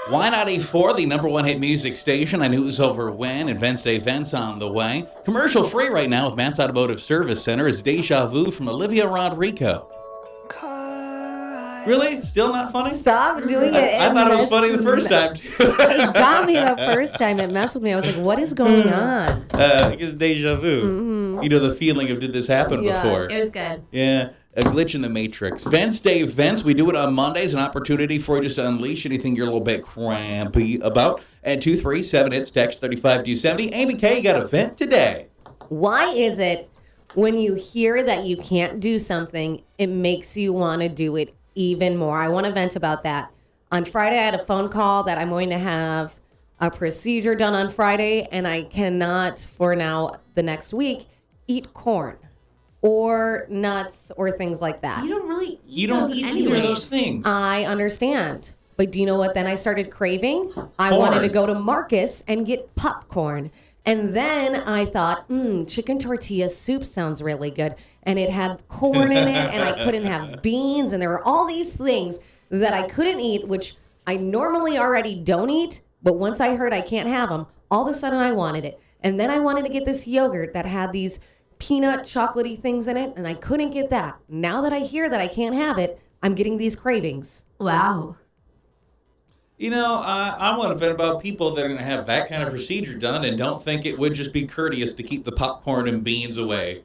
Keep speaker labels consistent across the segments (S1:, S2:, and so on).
S1: Why not A4, the number one hit music station? I knew it was over when. Advanced Events on the way. Commercial free right now with Matt's Automotive Service Center is Deja Vu from Olivia Rodrigo. Really? Still not funny?
S2: Stop doing it.
S1: I thought it was funny the first time, too.
S2: It got me the first time. It messed with me. I was like, what is going on?
S1: Because deja vu. Mm-hmm. You know, the feeling of did this happen before?
S3: It was good.
S1: Yeah. A glitch in the matrix. Vents Day Vents. We do it on Mondays. An opportunity for you just to unleash anything you're a little bit crampy about. At 237, it's text 35270. Amy K, you got a vent today.
S2: Why is it when you hear that you can't do something, it makes you want to do it even more? I want to vent about that. On Friday, I had a phone call that I'm going to have a procedure done on Friday, and I cannot, for now, the next week, eat corn or nuts or things like that.
S3: You don't really eat
S1: You don't eat either of those things.
S2: I understand. But do you know what then I started craving? I wanted to go to Marcus and get popcorn. And then I thought, chicken tortilla soup sounds really good. And it had corn in it, and I couldn't have beans. And there were all these things that I couldn't eat, which I normally already don't eat. But once I heard I can't have them, all of a sudden I wanted it. And then I wanted to get this yogurt that had these peanut chocolatey things in it, and I couldn't get that. Now that I hear that I can't have it, I'm getting these cravings.
S3: Wow.
S1: You know, I want to vent about people that are going to have that kind of procedure done and don't think it would just be courteous to keep the popcorn and beans away.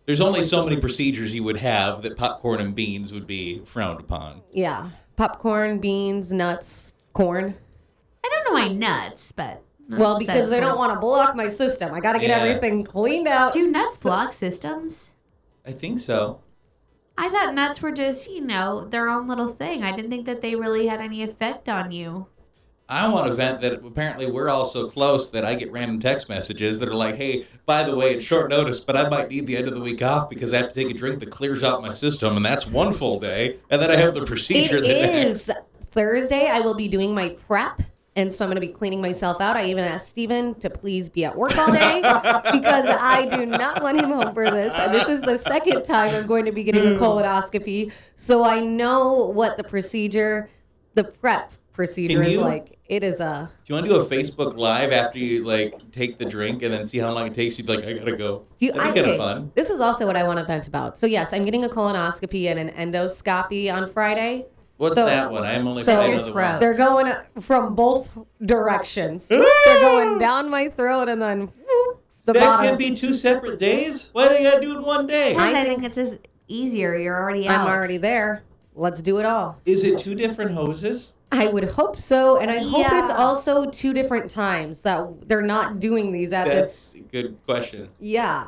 S1: There's only so many procedures you would have that popcorn and beans would be frowned upon.
S2: Yeah. Popcorn, beans, nuts, corn.
S3: I don't know why nuts, but...
S2: Well, because they don't want to block my system. I got to get everything cleaned out.
S3: Do nuts block systems?
S1: I think so.
S3: I thought nuts were just, their own little thing. I didn't think that they really had any effect on you.
S1: I want to vent that apparently we're all so close that I get random text messages that are like, hey, by the way, it's short notice, but I might need the end of the week off because I have to take a drink that clears out my system, and that's one full day, and then I have the procedure
S2: It
S1: the
S2: is
S1: next.
S2: Thursday. I will be doing my prep. And so I'm going to be cleaning myself out. I even asked Steven to please be at work all day because I do not want him home for this. And this is the second time I'm going to be getting a colonoscopy. So I know what the prep procedure is like. It is a...
S1: Do you want to do a Facebook Live after you, take the drink and then see how long it takes? You'd be like, I got to go. That'd be kind of fun.
S2: This is also what I want to vent about. So yes, I'm getting a colonoscopy and an endoscopy on Friday.
S1: What's that one? I'm only playing another one.
S2: They're going from both directions. They're going down my throat and then the bottom.
S1: That can't be two separate days? Why do they got to do it in one day?
S3: I think it's just easier. You're already out.
S2: I'm already there. Let's do it all.
S1: Is it two different hoses?
S2: I would hope so, and I hope it's also two different times that they're not doing these at
S1: That's a good question.
S2: Yeah.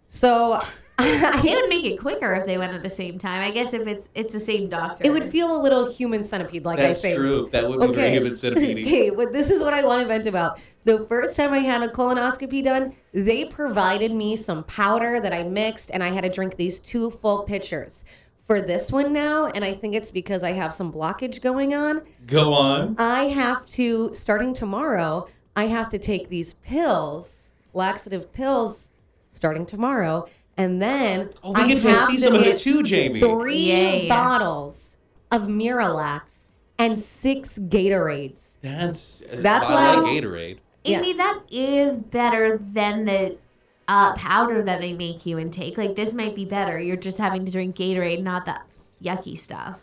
S2: So...
S3: It would make it quicker if they went at the same time. I guess if it's the same doctor.
S2: It would feel a little human centipede, I think.
S1: That's true. That would be very human centipede.
S2: Okay, but this is what I want to vent about. The first time I had a colonoscopy done, they provided me some powder that I mixed, and I had to drink these 2 full pitchers. For this one now, and I think it's because I have some blockage going on.
S1: Go on.
S2: I have to, starting tomorrow, I have to take these pills, laxative pills, starting tomorrow. And then
S1: we get to see some of it too, Jamie.
S2: 3 bottles of Miralax and 6 Gatorades.
S1: That's
S2: why
S1: Gatorade.
S3: Amy, that is better than the powder that they make you intake. This might be better. You're just having to drink Gatorade, not the yucky stuff.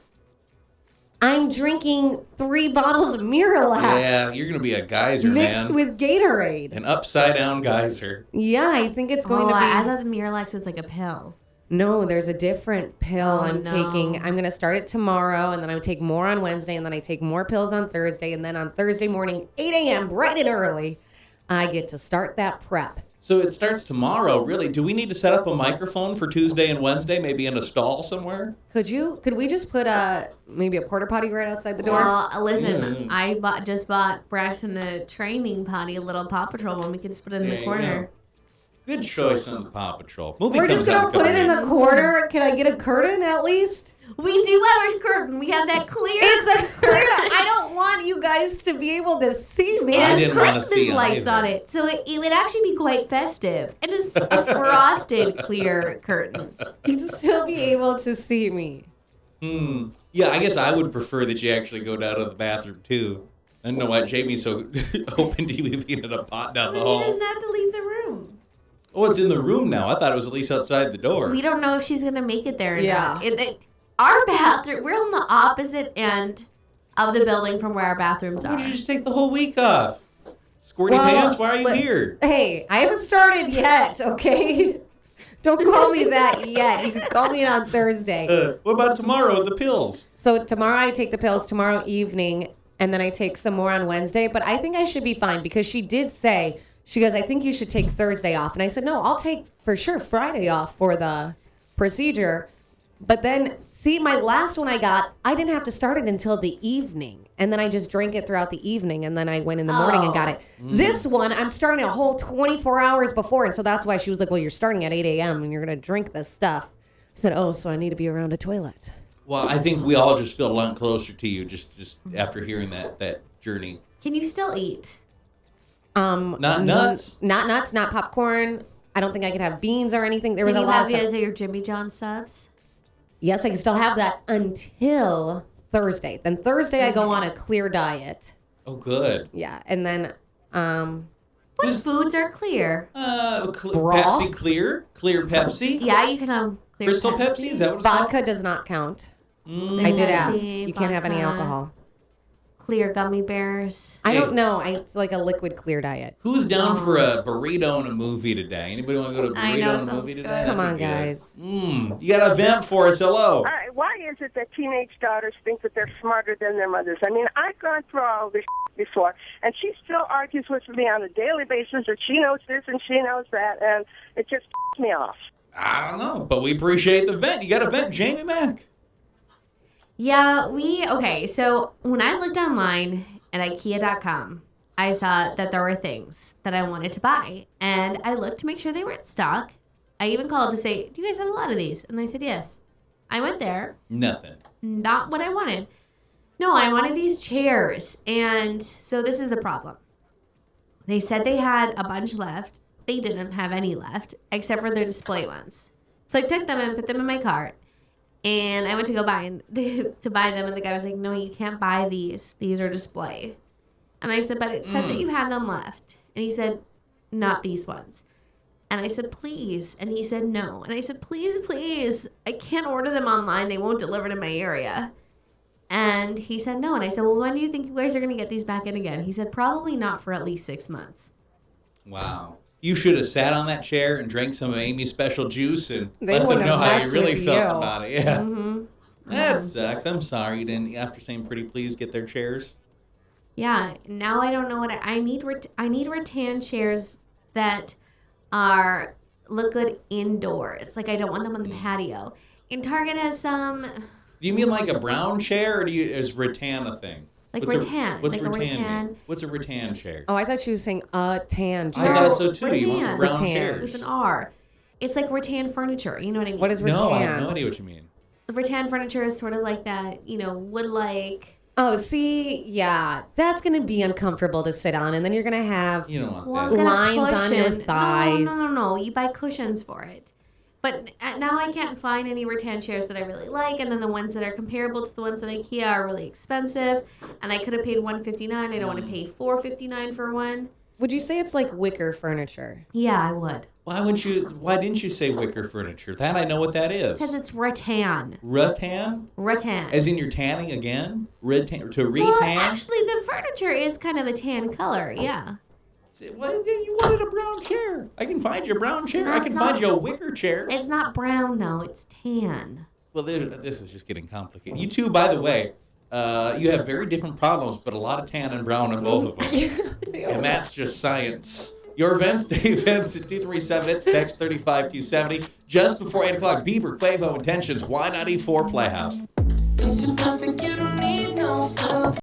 S2: I'm drinking 3 bottles of Miralax.
S1: Yeah, you're going to be a geyser,
S2: mixed
S1: man.
S2: with Gatorade.
S1: An upside-down geyser.
S2: Yeah, I think it's going to be...
S3: I thought the Miralax was like a pill.
S2: No, there's a different pill taking. I'm going to start it tomorrow, and then I would take more on Wednesday, and then I take more pills on Thursday, and then on Thursday morning, 8 a.m., bright and early, I get to start that prep.
S1: So it starts tomorrow, really. Do we need to set up a microphone for Tuesday and Wednesday, maybe in a stall somewhere?
S2: Could we just put maybe a porta potty right outside the door?
S3: Well, listen, I just bought Braxton a training potty, a little Paw Patrol one. We could just put it in the corner.
S1: Good choice on the Paw Patrol.
S2: We're just going to put it in the corner. Can I get a curtain at least?
S3: We do have a curtain. We have that clear.
S2: It's a clear. I don't want you guys to be able to see me.
S3: It has Christmas lights on it, so it would actually be quite festive. And it's a frosted clear curtain.
S2: You'd still be able to see me.
S1: Yeah, I guess I would prefer that you actually go down to the bathroom too. don't know why Jamie's so open to you being in a pot down the
S3: He
S1: hall.
S3: doesn't have to leave the room.
S1: Oh, it's in the room now. I thought it was at least outside the door.
S3: We don't know if she's gonna make it there or
S2: Yeah.
S3: not. Our bathroom, we're on the opposite end of the building from where our bathrooms
S1: Why
S3: are.
S1: don't you just take the whole week off? Squirty pants, why are you here?
S2: Hey, I haven't started yet, okay? Don't call me that yet. You can call me on Thursday.
S1: What about tomorrow with the pills?
S2: So tomorrow I take the pills tomorrow evening, and then I take some more on Wednesday. But I think I should be fine because she did say, she goes, I think you should take Thursday off. And I said, no, I'll take for sure Friday off for the procedure. But then, see, my last one I got, I didn't have to start it until the evening. And then I just drank it throughout the evening. And then I went in the morning and got it. This one, I'm starting a whole 24 hours before. And so that's why she was like, well, you're starting at 8 a.m. and you're going to drink this stuff. I said, oh, so I need to be around a toilet.
S1: Well, I think we all just feel a lot closer to you just after hearing that journey.
S3: Can you still eat?
S1: Not nuts.
S2: Not nuts, not popcorn. I don't think I could have beans or anything. There was
S3: Can
S2: a
S3: you
S2: lot of
S3: have
S2: stuff.
S3: your Jimmy John subs?
S2: Yes, I can still have that until Thursday. Then Thursday I go on a clear diet.
S1: Oh, good.
S2: Yeah, and then
S3: What foods are clear?
S2: Broth?
S1: Pepsi Clear Pepsi.
S3: Yeah, you can have clear
S1: Crystal Pepsi. Is that what it's called?
S2: vodka does not count. I did ask. You can't have any
S3: vodka.
S2: alcohol.
S3: Clear gummy bears.
S2: I
S1: Hey.
S2: don't know. It's like a liquid clear diet.
S1: Who's down for a burrito and a movie today? Anybody want to go to a
S3: I
S1: burrito
S3: know,
S1: and a
S3: sounds
S1: movie
S3: good.
S1: today?
S2: Come on,
S1: That'd be
S2: guys.
S1: good. You got a vent for us. Hello.
S4: All right, why is it that teenage daughters think that they're smarter than their mothers? I mean, I've gone through all this before, and she still argues with me on a daily basis that she knows this and she knows that, and it just me off.
S1: I don't know, but we appreciate the vent. You got a vent, Jamie Mack?
S3: Yeah, okay, so when I looked online at IKEA.com, I saw that there were things that I wanted to buy. And I looked to make sure they were in stock. I even called to say, do you guys have a lot of these? And they said, yes. I went there.
S1: Nothing.
S3: Not what I wanted. No, I wanted these chairs. And so this is the problem. They said they had a bunch left. They didn't have any left, except for their display ones. So I took them and put them in my cart. And I went to go buy them, and the guy was like, no, you can't buy these. These are display. And I said, but it said that you had them left. And he said, not these ones. And I said, please. And he said, no. And I said, please, please. I can't order them online. They won't deliver to my area. And he said, no. And I said, well, when do you think you guys are going to get these back in again? He said, probably not for at least 6 months.
S1: Wow. You should have sat on that chair and drank some of Amy's special juice and
S2: They
S1: let them
S2: wouldn't
S1: know
S2: have
S1: how you
S2: messed
S1: really
S2: with
S1: felt
S2: you.
S1: about it. Yeah.
S3: Mm-hmm.
S1: That sucks. I'm sorry you didn't, after saying pretty please, get their chairs.
S3: Yeah. Now I don't know what I need. I need rattan chairs that look good indoors. Like I don't want them on the patio. And Target has some.
S1: Do you mean like a brown chair, or is rattan a thing?
S3: Like
S1: What's
S3: rattan,
S1: what's
S3: like a
S1: rattan?
S3: rattan.
S1: Mean? What's a rattan chair?
S2: Oh, I thought she was saying a tan
S1: I
S2: chair.
S1: thought so too. You want some
S3: rattan.
S1: brown
S2: Rattan.
S1: chairs?
S3: With an R. It's like rattan furniture. You know what I mean?
S2: What is rattan?
S1: No, I have no idea what you mean.
S3: Rattan furniture is sort of like that, wood-like.
S2: Oh, see, yeah, that's gonna be uncomfortable to sit on, and then you're gonna have.
S1: You don't want
S3: Well,
S1: that.
S3: get a
S2: Lines on your
S3: cushion.
S2: thighs.
S3: No. You buy cushions for it. But now I can't find any rattan chairs that I really like, and then the ones that are comparable to the ones at IKEA are really expensive. And I could have paid $159. I don't want to pay $459 for one.
S2: Would you say it's like wicker furniture?
S3: Yeah, I would,
S1: Why didn't you say wicker furniture? That I know what that is.
S3: because it's rattan.
S1: Rattan?
S3: Rattan.
S1: As in you're tanning again? To
S3: Well,
S1: retan?
S3: actually, the furniture is kind of a tan color. Yeah.
S1: Well, then you wanted a brown chair. I can find you a brown chair. I
S3: That's
S1: can
S3: not-
S1: find you a wicker chair.
S3: It's not brown though. It's tan.
S1: Well, this is just getting complicated. You two, by the way, you have very different problems, but a lot of tan and brown in both of them. And that's just science. Your events, day events at 237, it's text 35270. Just before 8 o'clock, Bieber, Quavo, Intentions, Y94 Playhouse.